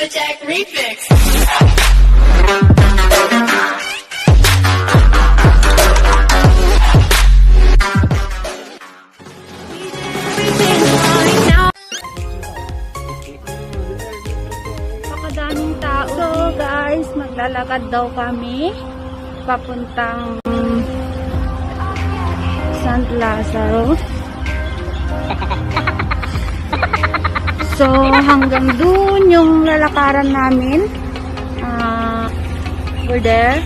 the Jack Remix. Pakadaming tao. So guys, maglalakad daw kami papuntang St. Lazaro. So hanggang dun yung lalakaran namin. We're there.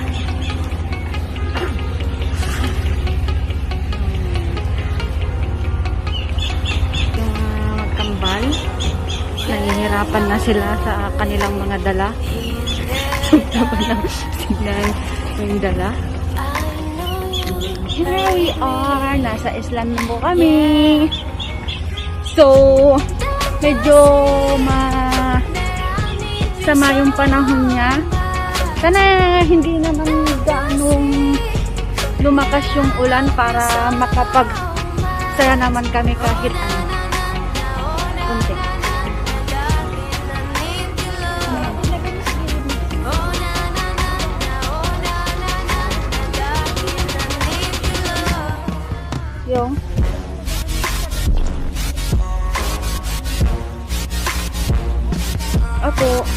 Yung magkambal. Nahihirapan na sila sa kanilang mga dala. Sobrang na sila yung dala. Here we are. Nasa Island na po kami. So, medyo sama yung panahon niya. Sana hindi naman gaanong lumakas yung ulan para makapagsaya naman kami kahit ano. Kunti. Yung Opo.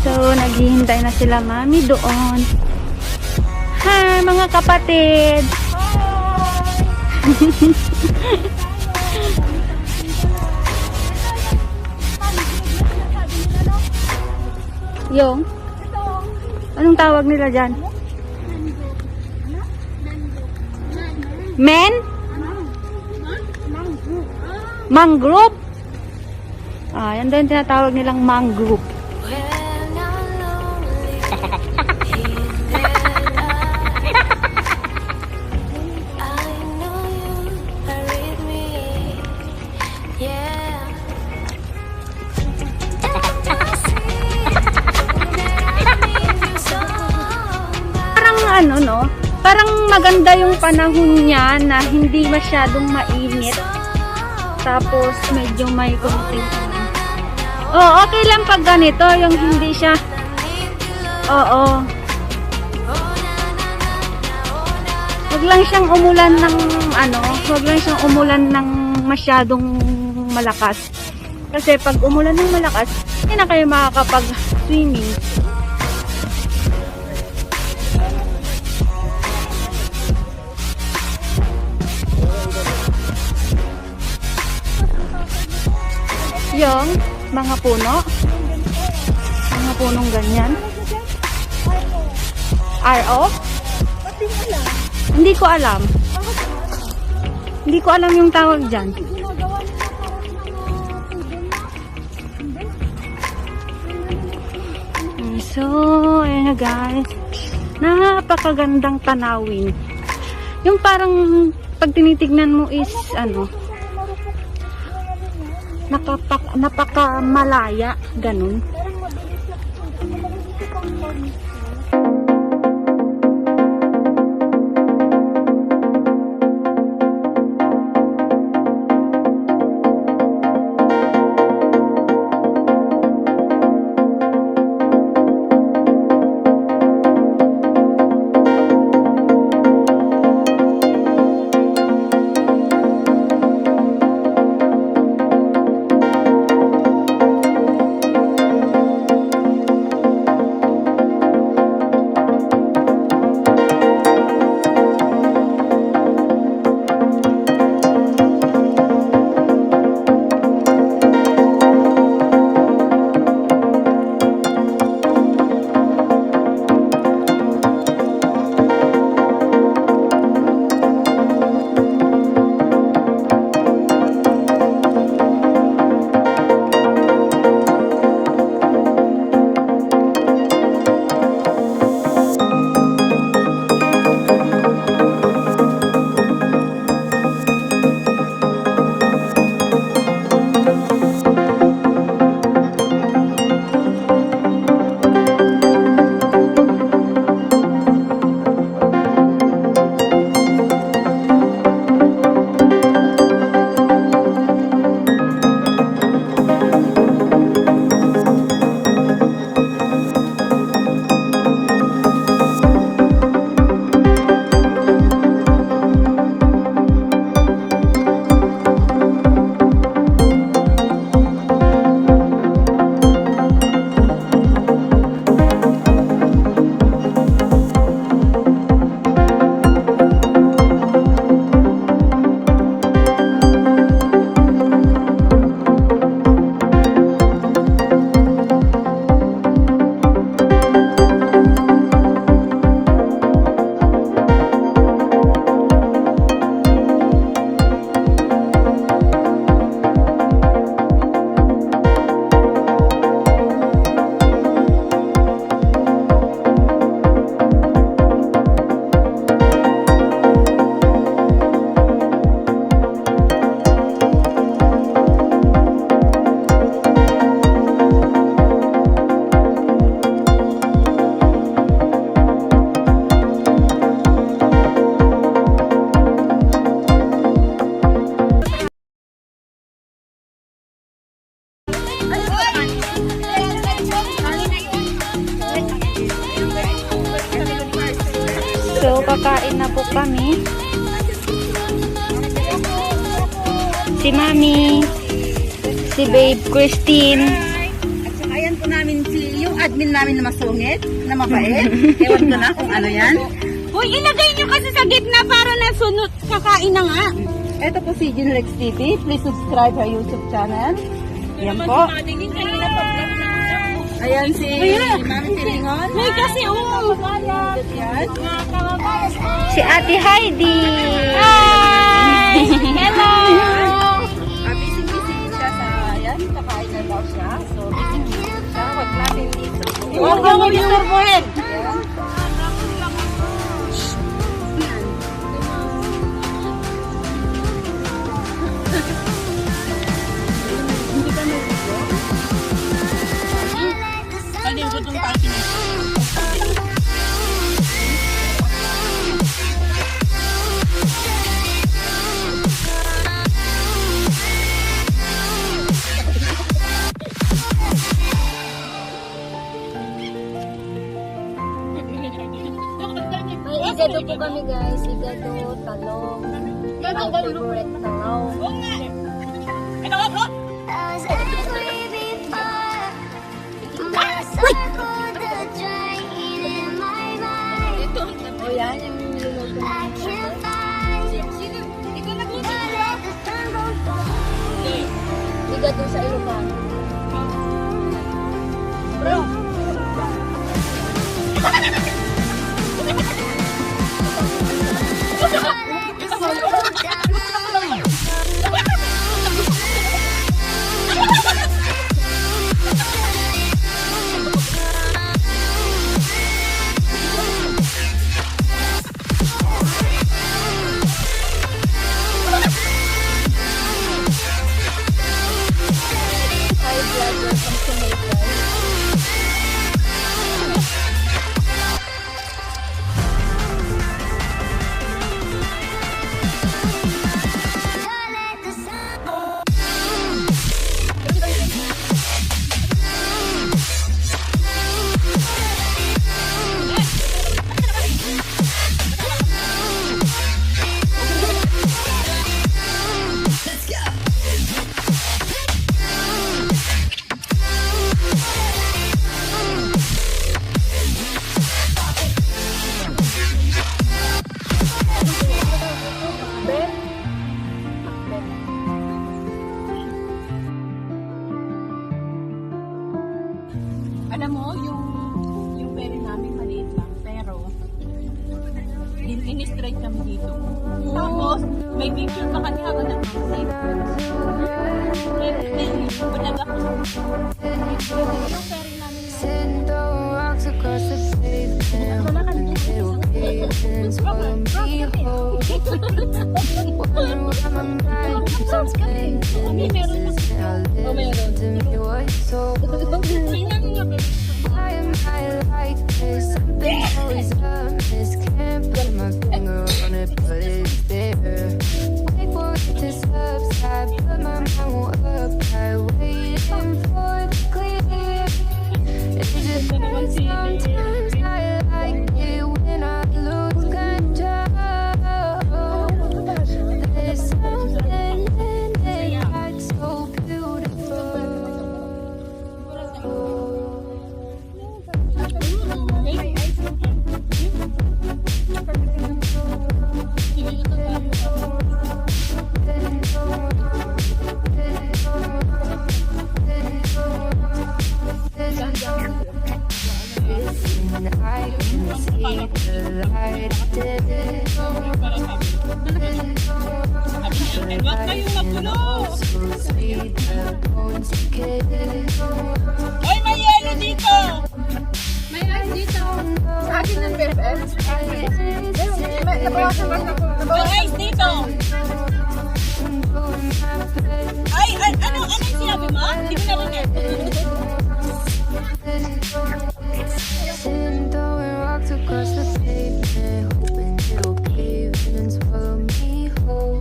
So, naghihintay na sila mami doon. Hi, mga kapatid! Yung? Anong tawag nila dyan? Men? Mangrove? Yan daw yung tinatawag nilang mangrove. Parang ano no? Parang maganda yung panahon niya na hindi masyadong mainit. Tapos medyo may konting okay lang pag ganito, yung hindi siya wag lang siyang umulan ng wag lang siyang umulan ng masyadong malakas. Kasi pag umulan ng malakas, hindi na kayo makakapag-swimming. Yung mga punong ganyan. RO? Hindi ko alam. Hindi ko alam yung tawag dyan. So, ayan na guys. Napakagandang tanawin. Yung parang pag tinitignan mo is napakamalaya, ganun. kakain na po kami. Si Mami, si Babe Christine. At saka ayan po namin yung admin namin na masungit, na mabait. Ewan ko na kung ano yan. Uy, ilagay nyo kasi sa gitna para nasunod. Kakain na nga. Ito po si Jinlex TV. Please subscribe our YouTube channel. Ayan po. Ayan si Mami Silingon. May kasi Ayan. si Ate Heidi. Hi! Hello! Busy-busy siya sa, ayan, kakain na daw siya. So, busy-busy siya. Huwag natin dito. Huwag mo istorbohin. Ayan. May igado po kami guys. Igado, talong. My favorite talong. O yan, yung niluluto igado sa Ilocano. Bro! High blood welcome to my guys. Alam mo, yung pere namin maliit lang, pero in-straight kami dito. Tapos, may picture pa kami habang nag-save. Bulag ako. Yung pere namin Sometimes I like it when I lose control. There's something in it that's so beautiful. And I can see the light of day. So sweet, the bones decay. Hoy, may yelo dito! May ice dito. Sa akin ng BFF. May ice dito! Ay, ano yung sinabi mo? Hindi ko narinig. Sitting throwing rocks across the pavement, hoping it'll cave in and swallow me whole.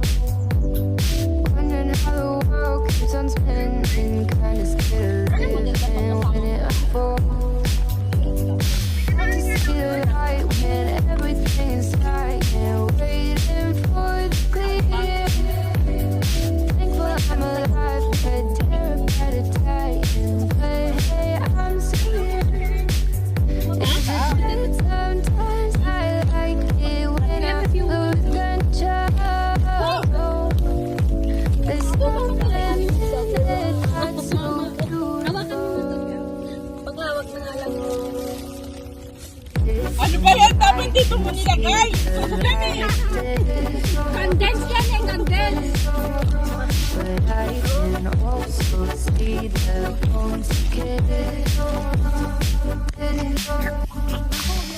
Wondering how the world keeps on spinning, kinda scared of living when it unfolds. To see the light when everything is dark. dito mo nilagay. Condense yan eh, condense. But I can also see the bones again.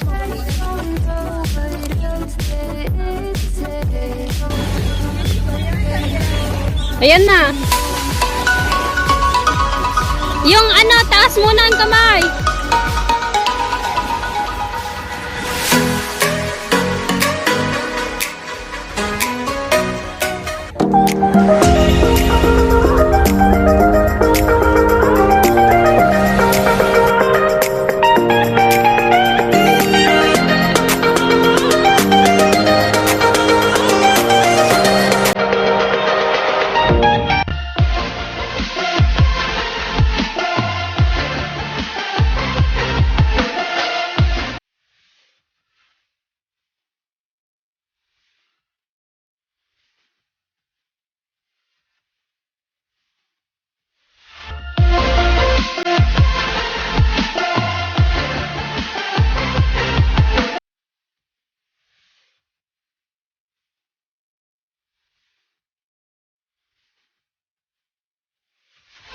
I don't know what else there is to say. Ayan na. Yung ano, taas muna ang kamay.